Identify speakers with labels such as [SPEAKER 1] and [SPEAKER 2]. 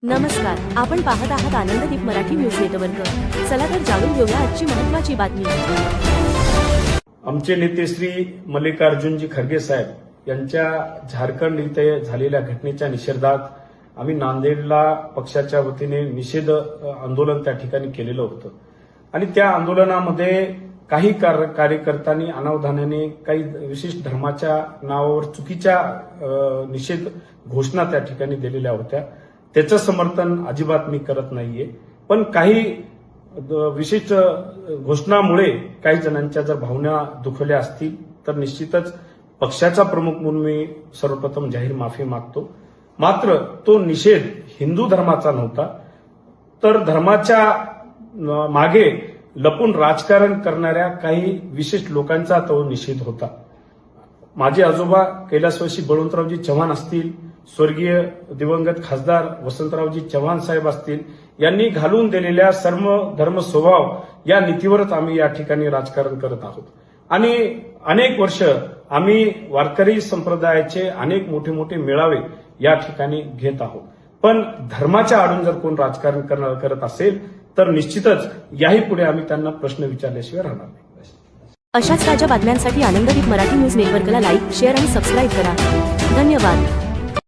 [SPEAKER 1] नमस्कार, आपण पाहत आहात आनंददीप मराठी न्यूज नेटवर्क। चला तर जाणून घेऊया आजची महत्त्वाची बातमी।
[SPEAKER 2] आमचे नेते श्री मल्लिकार्जुनजी खरगे साहेब यांच्या झारखंड इथे झालेल्या घटनेच्या निषेधार्थ आम्ही नांदेडला पक्षाच्या वतीने निषेध आंदोलन त्या ठिकाणी केलेलं होतं आणि त्या आंदोलनामध्ये काही कार्यकर्त्यांनी अनावधानाने काही विशिष्ट धर्माच्या नावावर चुकीच्या निषेध घोषणा त्या ठिकाणी दिलेल्या होत्या। त्याचं समर्थन अजिबात मी करत नाहीये, पण काही विशिष्ट घोषणामुळे काही जणांच्या जर भावना दुखवल्या असतील तर निश्चितच पक्षाचा प्रमुख म्हणून मी सर्वप्रथम जाहीर माफी मागतो। मात्र तो निषेध हिंदू धर्माचा नव्हता, तर धर्माच्या मागे लपून राजकारण करणाऱ्या काही विशिष्ट लोकांचा तो निषेध होता। माझे आजोबा कैलासवासी बळवंतरावजी चव्हाण असतील, स्वर्गीय दिवंगत खासदार वसंतरावजी चव्हाण साहेब असतील, यांनी घालून दिलेल्या सर्व धर्म स्वभाव या नीतीवरच आम्ही या ठिकाणी राजकारण करत आहोत आणि अनेक वर्ष आम्ही वारकरी संप्रदायाचे अनेक मोठे मोठे मेळावे या ठिकाणी घेत आहोत। पण धर्माच्या आडून जर कोण राजकारण करत असेल तर निश्चितच याही पुढे आम्ही त्यांना प्रश्न विचारल्याशिवाय राहणार नाही।
[SPEAKER 1] अशाच ताज्या बातम्यांसाठी आनंददीप मराठी न्यूज नेटवर्कला लाईक, शेअर आणि सबस्क्राईब करा। धन्यवाद।